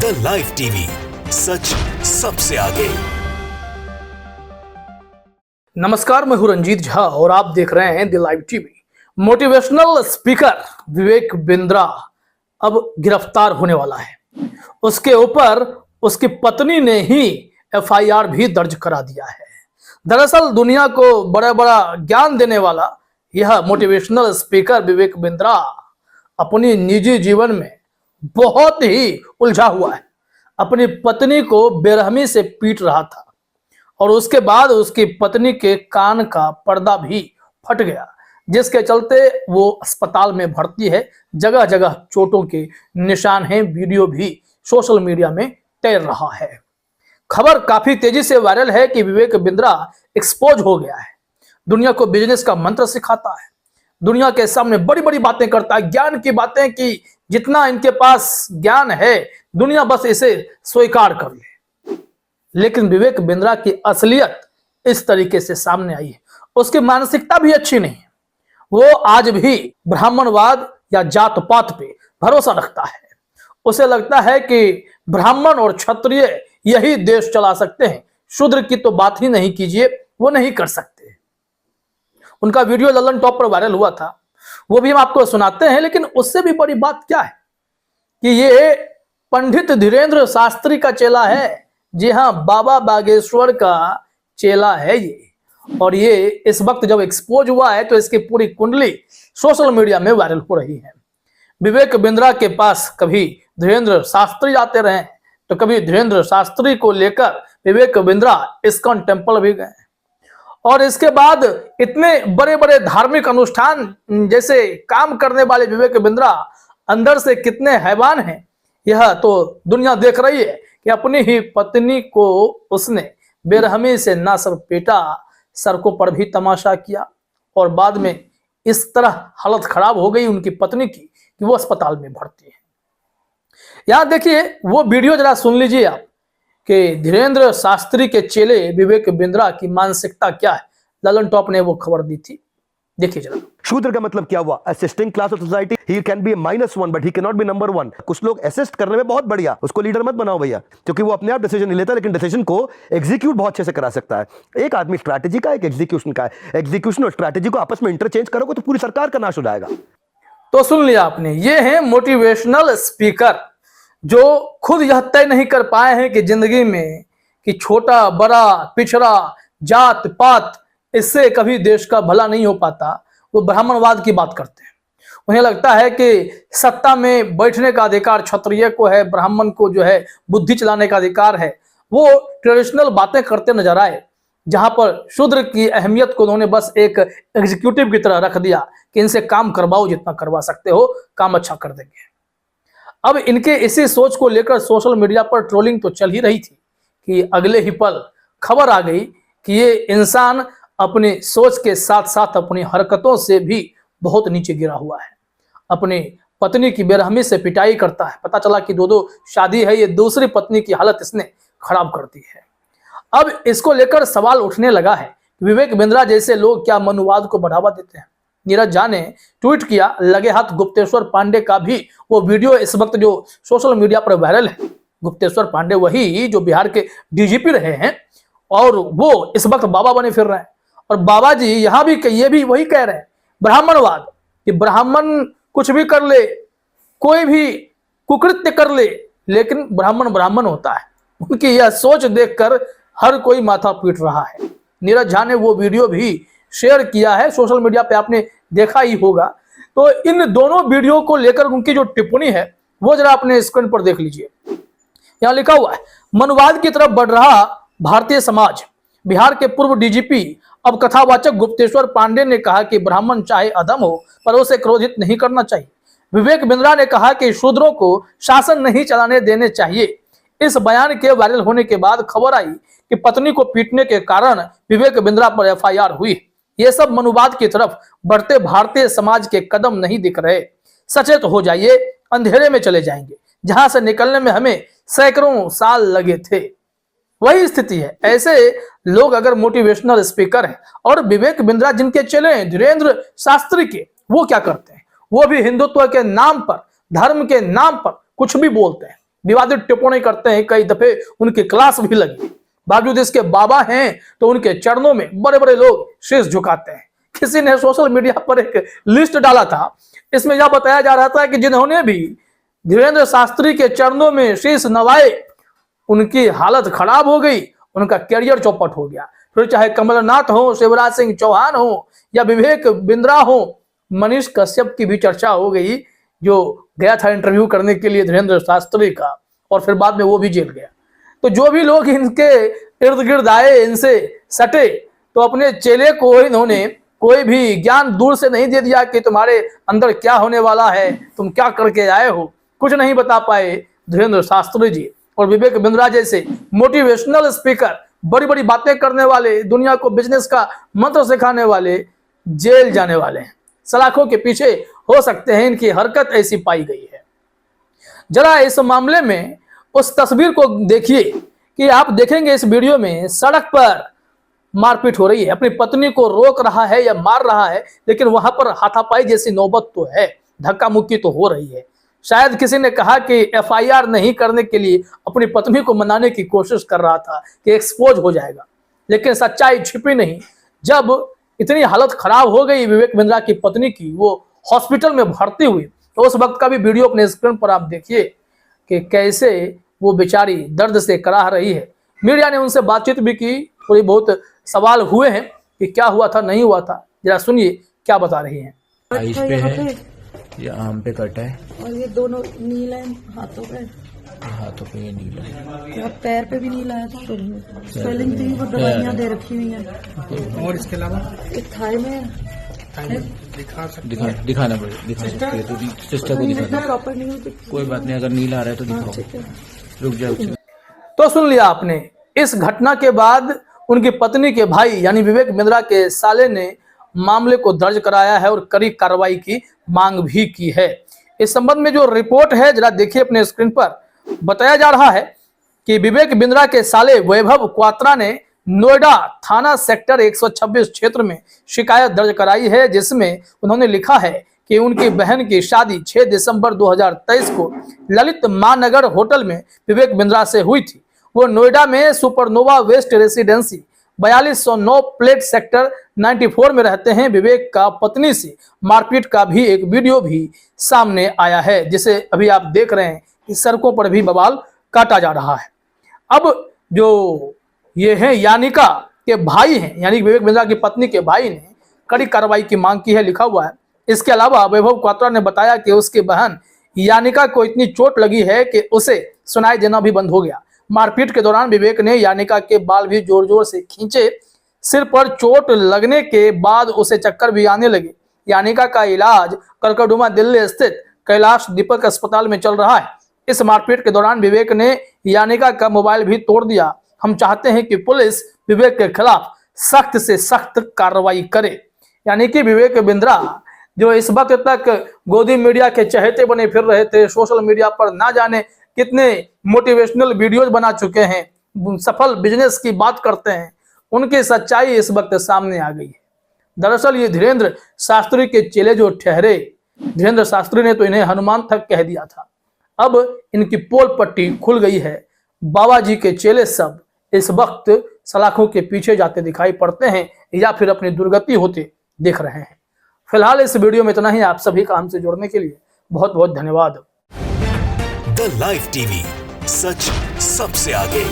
The live TV, सच सबसे आगे। नमस्कार, मैं हूं रंजीत झा और आप देख रहे हैं the live TV. Motivational speaker Vivek Bindra अब गिरफ्तार होने वाला है। उसके ऊपर उसकी पत्नी ने ही एफआईआर भी दर्ज करा दिया है। दरअसल दुनिया को बड़ा बड़ा ज्ञान देने वाला यह मोटिवेशनल स्पीकर विवेक बिंद्रा अपनी निजी जीवन में बहुत ही उलझा हुआ है। अपनी पत्नी को बेरहमी से पीट रहा था और उसके बाद उसकी पत्नी के कान का पर्दा भी फट गया, जिसके चलते वो अस्पताल में भर्ती है। जगह जगह चोटों के निशान हैं। वीडियो भी सोशल मीडिया में तैर रहा है। खबर काफी तेजी से वायरल है कि विवेक बिंद्रा एक्सपोज हो गया है। दुनिया को बिजनेस का मंत्र सिखाता है, दुनिया के सामने बड़ी बड़ी बातें करता है, ज्ञान की बातें कि जितना इनके पास ज्ञान है दुनिया बस इसे स्वीकार कर ले। लेकिन विवेक बिंद्रा की असलियत इस तरीके से सामने आई है। उसकी मानसिकता भी अच्छी नहीं है। वो आज भी ब्राह्मणवाद या जात पात पे भरोसा रखता है। उसे लगता है कि ब्राह्मण और क्षत्रिय यही देश चला सकते हैं, शूद्र की तो बात ही नहीं कीजिए, वो नहीं कर सकते। उनका वीडियो ललन टॉप पर वायरल हुआ था, वो भी हम आपको सुनाते हैं। लेकिन उससे भी बड़ी बात क्या है कि ये पंडित धीरेन्द्र शास्त्री का चेला है। जी हाँ, बाबा बागेश्वर का चेला है ये। और ये इस वक्त जब एक्सपोज हुआ है तो इसकी पूरी कुंडली सोशल मीडिया में वायरल हो रही है। विवेक बिंद्रा के पास कभी धीरेन्द्र शास्त्री आते रहे तो कभी धीरेन्द्र शास्त्री को लेकर विवेक बिंद्रा इस्कॉन टेम्पल भी गए। और इसके बाद इतने बड़े बड़े धार्मिक अनुष्ठान जैसे काम करने वाले विवेक बिंद्रा अंदर से कितने हैवान हैं, यह तो दुनिया देख रही है कि अपनी ही पत्नी को उसने बेरहमी से ना सिर्फ पीटा, सड़कों पर भी तमाशा किया और बाद में इस तरह हालत खराब हो गई उनकी पत्नी की कि वो अस्पताल में भर्ती है। यहां देखिए वो वीडियो जरा सुन लीजिए आप कि धीरेन्द्र शास्त्री के चेले विवेक बिंद्रा की मानसिकता क्या है। ललन टॉप ने वो खबर दी थी, देखिए जरा। शूद्र का मतलब क्या हुआ? Assisting class of society. He can be -1 but he can not be number 1। कुछ लोग असिस्ट करने में बहुत बढ़िया, उसको लीडर मत बनाओ भैया, क्योंकि वो अपने आप डिसीजन नहीं लेता, लेकिन डिसीजन को एग्जीक्यूट बहुत अच्छे से करा सकता है। एक आदमी स्ट्रैटेजी का, एक एग्जीक्यूशन का है। एग्जीक्यूशन और स्ट्रैटेजी को आपस में इंटरचेंज करोगे तो पूरी सरकार का नाश हो जाएगा। तो सुन लिया आपने, ये है मोटिवेशनल स्पीकर जो खुद यह तय नहीं कर पाए हैं कि जिंदगी में कि छोटा बड़ा पिछड़ा जात पात इससे कभी देश का भला नहीं हो पाता। वो ब्राह्मणवाद की बात करते हैं। उन्हें लगता है कि सत्ता में बैठने का अधिकार क्षत्रिय को है, ब्राह्मण को जो है बुद्धि चलाने का अधिकार है। वो ट्रेडिशनल बातें करते नजर आए, जहां पर शूद्र की अहमियत को उन्होंने बस एक एग्जीक्यूटिव की तरह रख दिया कि इनसे काम करवाओ, जितना करवा सकते हो, काम अच्छा कर देंगे। अब इनके इसी सोच को लेकर सोशल मीडिया पर ट्रोलिंग तो चल ही रही थी कि अगले ही पल खबर आ गई कि ये इंसान अपनी सोच के साथ साथ अपनी हरकतों से भी बहुत नीचे गिरा हुआ है। अपनी पत्नी की बेरहमी से पिटाई करता है। पता चला कि दो शादी है, ये दूसरी पत्नी की हालत इसने खराब कर दी है। अब इसको लेकर सवाल उठने लगा है, विवेक बिंद्रा जैसे लोग क्या मनुवाद को बढ़ावा देते हैं। नीरज झा ने ट्वीट किया, लगे हाथ गुप्तेश्वर पांडे का भी वो वीडियो इस वक्त जो सोशल मीडिया पर वायरल है। गुप्तेश्वर पांडे वही जो बिहार के डीजीपी रहे हैं और वो इस वक्त बाबा बने फिर रहे हैं। और बाबा जी यहाँ भी ये भी वही कह रहे हैं, ब्राह्मणवाद, कि ब्राह्मण कुछ भी कर ले, कोई भी कुकृत्य कर ले, लेकिन ब्राह्मण ब्राह्मण होता है। उनकी यह सोच देखकर हर कोई माथा पीट रहा है। नीरज झा ने वो वीडियो भी शेयर किया है सोशल मीडिया पे, आपने देखा ही होगा। तो इन दोनों वीडियो को लेकर उनकी जो टिप्पणी है वो जरा अपने स्क्रीन पर देख लीजिए। यहां लिखा हुआ है, मनुवाद की तरफ बढ़ रहा भारतीय समाज। बिहार के पूर्व डीजीपी अब कथावाचक गुप्तेश्वर पांडे ने कहा कि ब्राह्मण चाहे अधम हो पर उसे क्रोधित नहीं करना चाहिए। विवेक बिंद्रा ने कहा कि शूद्रों को शासन नहीं चलाने देने चाहिए। इस बयान के वायरल होने के बाद खबर आई कि पत्नी को पीटने के कारण विवेक बिंद्रा पर एफआईआर हुई। ये सब मनुवाद की तरफ बढ़ते भारतीय समाज के कदम नहीं दिख रहे। सचेत हो जाइए, अंधेरे में चले जाएंगे जहां से निकलने में हमें सैकड़ों साल लगे थे। वही स्थिति है। ऐसे लोग अगर मोटिवेशनल स्पीकर हैं और विवेक बिंद्रा जिनके चेले हैं धीरेन्द्र शास्त्री के, वो क्या करते हैं? वो भी हिंदुत्व के नाम पर, धर्म के नाम पर कुछ भी बोलते हैं। विवादित टिप्पणी करते हैं, कई दफे उनकी क्लास भी लगी। बावजूद इसके बाबा हैं तो उनके चरणों में बड़े बड़े लोग शीश झुकाते हैं। किसी ने सोशल मीडिया पर एक लिस्ट डाला था, इसमें यह बताया जा रहा था कि जिन्होंने भी धीरेन्द्र शास्त्री के चरणों में शीश नवाए उनकी हालत खराब हो गई, उनका कैरियर चौपट हो गया। फिर चाहे कमलनाथ हो, शिवराज सिंह चौहान हो या विवेक बिंद्रा हो, मनीष कश्यप की भी चर्चा हो गई, जो गया था इंटरव्यू करने के लिए धीरेन्द्र शास्त्री का, और फिर बाद में वो भी जेल गया। तो जो भी लोग इनके इर्द गिर्द आए, इनसे सटे, तो अपने चेले को इन्होंने कोई भी ज्ञान दूर से नहीं दे दिया कि तुम्हारे अंदर क्या होने वाला है, तुम क्या करके आए हो, कुछ नहीं बता पाए धीरेन्द्र शास्त्री जी। और विवेक बिंद्रा जैसे मोटिवेशनल स्पीकर, बड़ी बड़ी बातें करने वाले, दुनिया को बिजनेस का मंत्र सिखाने वाले, जेल जाने वाले हैं। सलाखों के पीछे हो सकते हैं, इनकी हरकत ऐसी पाई गई है। जरा इस मामले में उस तस्वीर को देखिए कि आप देखेंगे इस वीडियो में सड़क पर मारपीट हो रही है, अपनी पत्नी को रोक रहा है या मार रहा है, लेकिन वहां पर हाथापाई जैसी नौबत तो है, धक्का मुक्की तो हो रही है। शायद किसी ने कहा कि एफआईआर नहीं करने के लिए अपनी पत्नी को मनाने की कोशिश कर रहा था कि एक्सपोज हो जाएगा, लेकिन सच्चाई छिपी नहीं। जब इतनी हालत खराब हो गई विवेक बिंद्रा की पत्नी की, वो हॉस्पिटल में भर्ती हुई, तो उस वक्त का भी वीडियो अपने स्क्रीन पर आप देखिए कि कैसे वो बेचारी दर्द से कराह रही है। मीडिया ने उनसे बातचीत भी की, थोड़ी बहुत सवाल हुए हैं कि क्या हुआ था, नहीं हुआ था। जरा सुनिए क्या बता रही हैं। आइस पे है या आम पे कटा है, और ये दोनों नीला है हाथों पे, हाथों पे ये नीला है, और पैर पे भी नीला है। स्वेलिंग थी, वो दवाइयाँ दे रखी हुई हैं। और इसके अलावा एक थाई में दिखाना पड़ेगा, तो सिस्टर को दिखाना। प्रॉपर नहीं होती। कोई बात नहीं, अगर नीला आ रहा है तो दिखाओ, रुक जाओ। तो सुन लिया आपने। इस घटना के बाद उनकी पत्नी के भाई यानी विवेक बिंद्रा के साले ने मामले को दर्ज कराया है और कड़ी कार्रवाई की मांग भी की है। इस संबंध में जो रिपोर्ट है जरा देखिए अपने स्क्रीन पर। बताया जा रहा है कि विवेक बिंद्रा के साले वैभव क्वात्रा ने नोएडा थाना सेक्टर 126 क्षेत्र में शिकायत दर्ज कराई है, जिसमें उन्होंने लिखा है कि उनकी बहन की शादी 6 दिसंबर 2023 को ललित महानगर होटल में विवेक बिंद्रा से हुई थी। वो नोएडा में Supernova West Residency 4209 flat sector 94 में रहते हैं। विवेक का पत्नी से मारपीट का भी एक वीडियो भी सामने आया है, जिसे अभी आप देख रहे हैं कि सड़कों पर भी बवाल काटा जा रहा है। अब जो ये हैं यानिका के भाई हैं, यानी विवेक बिंद्रा की पत्नी के भाई ने कड़ी कार्रवाई की मांग की है, लिखा हुआ है। इसके अलावा वैभव क्वात्रा ने बताया कि उसकी बहन यानिका को इतनी चोट लगी है कि उसे सुनाई देना भी बंद हो गया। मारपीट के दौरान विवेक ने यानिका के बाल भी जोर जोर से खींचे। सिर पर चोट लगने के बाद उसे चक्कर भी आने लगे। यानिका का इलाज करकड़ुमा दिल्ली स्थित कैलाश दीपक अस्पताल में चल रहा है। इस मारपीट के दौरान विवेक ने यानिका का मोबाइल भी तोड़ दिया। हम चाहते हैं कि पुलिस विवेक के खिलाफ सख्त से सख्त कार्रवाई करे। यानी कि विवेक बिंद्रा जो इस वक्त तक गोदी मीडिया के चहेते बने फिर रहे थे, सोशल मीडिया पर ना जाने कितने मोटिवेशनल वीडियोज बना चुके हैं, सफल बिजनेस की बात करते हैं, उनकी सच्चाई इस वक्त सामने आ गई है। दरअसल ये धीरेन्द्र शास्त्री के चेले जो ठहरे, धीरेन्द्र शास्त्री ने तो इन्हें हनुमान तक कह दिया था। अब इनकी पोल पट्टी खुल गई है। बाबा जी के चेले सब इस वक्त सलाखों के पीछे जाते दिखाई पड़ते हैं या फिर अपनी दुर्गति होते दिख रहे हैं। फिलहाल इस वीडियो में इतना ही। आप सभी का हमसे जुड़ने के लिए बहुत बहुत धन्यवाद। द लाइव टीवी, सच सबसे आगे।